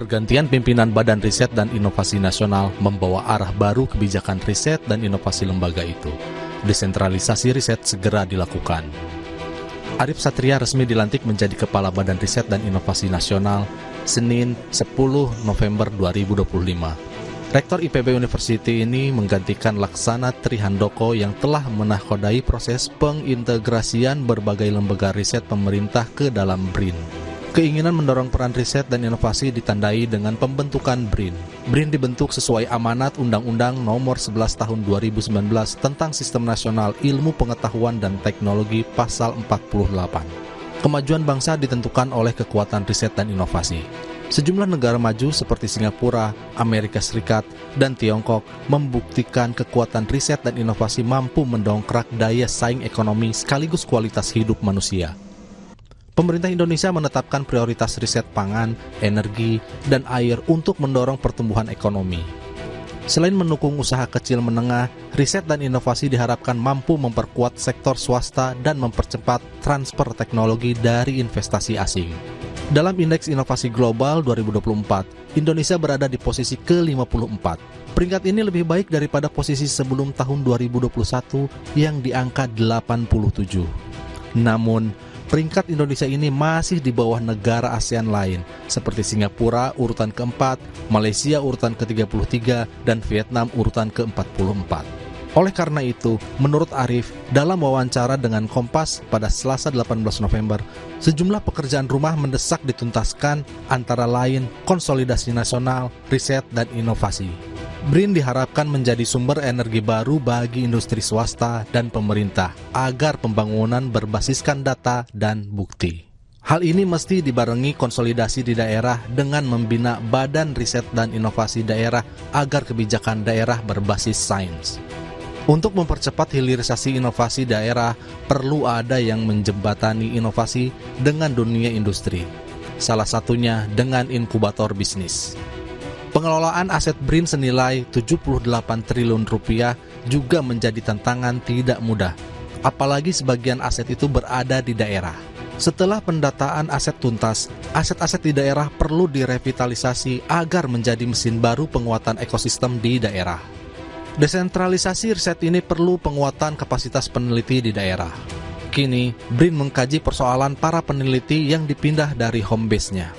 Pergantian pimpinan Badan Riset dan Inovasi Nasional membawa arah baru kebijakan riset dan inovasi lembaga itu. Desentralisasi riset segera dilakukan. Arif Satria resmi dilantik menjadi Kepala Badan Riset dan Inovasi Nasional Senin 10 November 2025. Rektor IPB University ini menggantikan Laksana Trihandoko yang telah menakodai proses pengintegrasian berbagai lembaga riset pemerintah ke dalam BRIN. Keinginan mendorong peran riset dan inovasi ditandai dengan pembentukan BRIN. BRIN dibentuk sesuai amanat Undang-Undang Nomor 11 Tahun 2019 tentang Sistem Nasional Ilmu Pengetahuan dan Teknologi Pasal 48. Kemajuan bangsa ditentukan oleh kekuatan riset dan inovasi. Sejumlah negara maju seperti Singapura, Amerika Serikat, dan Tiongkok membuktikan kekuatan riset dan inovasi mampu mendongkrak daya saing ekonomi sekaligus kualitas hidup manusia. Pemerintah Indonesia menetapkan prioritas riset pangan, energi, dan air untuk mendorong pertumbuhan ekonomi. Selain mendukung usaha kecil menengah, riset dan inovasi diharapkan mampu memperkuat sektor swasta dan mempercepat transfer teknologi dari investasi asing. Dalam Indeks Inovasi Global 2024, Indonesia berada di posisi ke-54. Peringkat ini lebih baik daripada posisi sebelum tahun 2021 yang di angka 87. Namun, peringkat Indonesia ini masih di bawah negara ASEAN lain, seperti Singapura urutan ke-4, Malaysia urutan ke-33, dan Vietnam urutan ke-44. Oleh karena itu, menurut Arif, dalam wawancara dengan Kompas pada Selasa 18 November, sejumlah pekerjaan rumah mendesak dituntaskan antara lain konsolidasi nasional, riset, dan inovasi. BRIN diharapkan menjadi sumber energi baru bagi industri swasta dan pemerintah agar pembangunan berbasiskan data dan bukti. Hal ini mesti dibarengi konsolidasi di daerah dengan membina Badan Riset dan Inovasi Daerah agar kebijakan daerah berbasis sains. Untuk mempercepat hilirisasi inovasi daerah, perlu ada yang menjembatani inovasi dengan dunia industri. Salah satunya dengan inkubator bisnis. Pengelolaan aset BRIN senilai 78 triliun rupiah juga menjadi tantangan tidak mudah, apalagi sebagian aset itu berada di daerah. Setelah pendataan aset tuntas, aset-aset di daerah perlu direvitalisasi agar menjadi mesin baru penguatan ekosistem di daerah. Desentralisasi riset ini perlu penguatan kapasitas peneliti di daerah. Kini, BRIN mengkaji persoalan para peneliti yang dipindah dari home base-nya.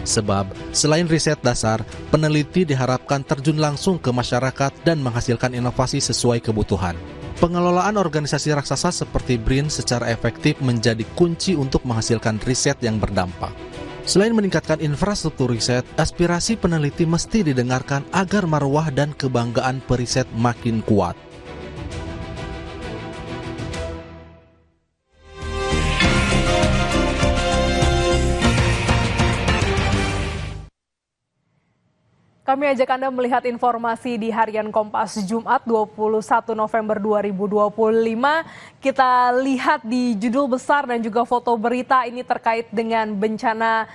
Sebab, selain riset dasar, peneliti diharapkan terjun langsung ke masyarakat dan menghasilkan inovasi sesuai kebutuhan. Pengelolaan organisasi raksasa seperti BRIN secara efektif menjadi kunci untuk menghasilkan riset yang berdampak. Selain meningkatkan infrastruktur riset, aspirasi peneliti mesti didengarkan agar marwah dan kebanggaan periset makin kuat. Kami ajak Anda melihat informasi di Harian Kompas Jumat 21 November 2025. Kita lihat di judul besar dan juga foto berita ini terkait dengan bencana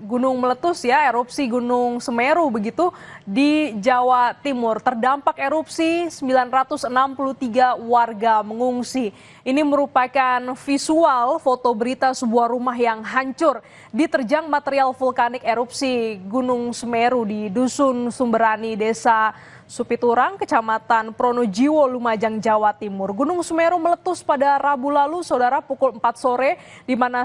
gunung meletus ya, erupsi Gunung Semeru begitu di Jawa Timur. Terdampak erupsi 963 warga mengungsi. Ini merupakan visual foto berita sebuah rumah yang hancur diterjang material vulkanik erupsi Gunung Semeru di Dusun Sumberani, Desa Supiturang, Kecamatan Pronojiwo, Lumajang, Jawa Timur. Gunung Semeru meletus pada Rabu lalu, saudara, pukul 4 sore, di mana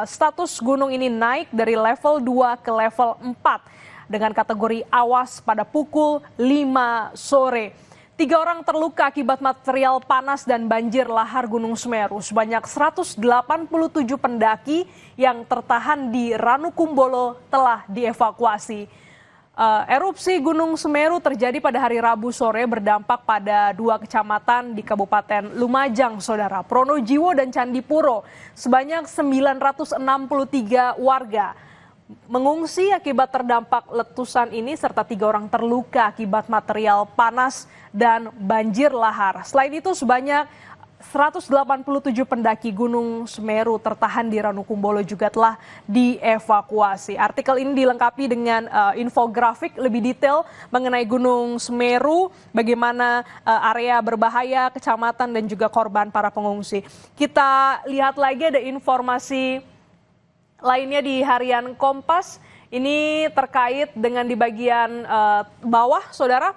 status gunung ini naik dari level 2 ke level 4 dengan kategori awas pada pukul 5 sore. 3 orang terluka akibat material panas dan banjir lahar Gunung Semeru. Sebanyak 187 pendaki yang tertahan di Ranukumbolo telah dievakuasi. Erupsi Gunung Semeru terjadi pada hari Rabu sore berdampak pada 2 kecamatan di Kabupaten Lumajang, saudara, Pronojiwo dan Candipuro. Sebanyak 963 warga mengungsi akibat terdampak letusan ini serta 3 orang terluka akibat material panas dan banjir lahar. Selain itu sebanyak 187 pendaki Gunung Semeru tertahan di Ranukumbolo juga telah dievakuasi. Artikel ini dilengkapi dengan infografik lebih detail mengenai Gunung Semeru, bagaimana area berbahaya, kecamatan dan juga korban para pengungsi. Kita lihat lagi ada informasi lainnya di Harian Kompas. Ini terkait dengan di bagian bawah, saudara.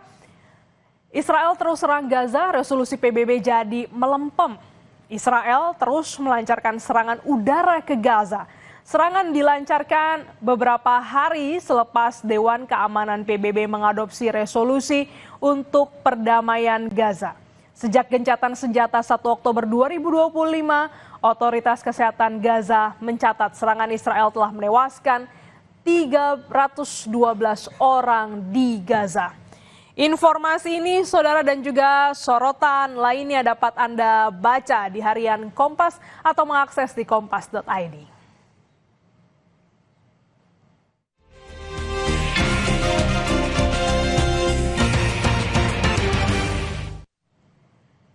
Israel terus serang Gaza, resolusi PBB jadi melempem. Israel terus melancarkan serangan udara ke Gaza. Serangan dilancarkan beberapa hari selepas Dewan Keamanan PBB mengadopsi resolusi untuk perdamaian Gaza. Sejak gencatan senjata 1 Oktober 2025, Otoritas Kesehatan Gaza mencatat serangan Israel telah menewaskan 312 orang di Gaza. Informasi ini, saudara, dan juga sorotan lainnya dapat Anda baca di harian Kompas atau mengakses di kompas.id.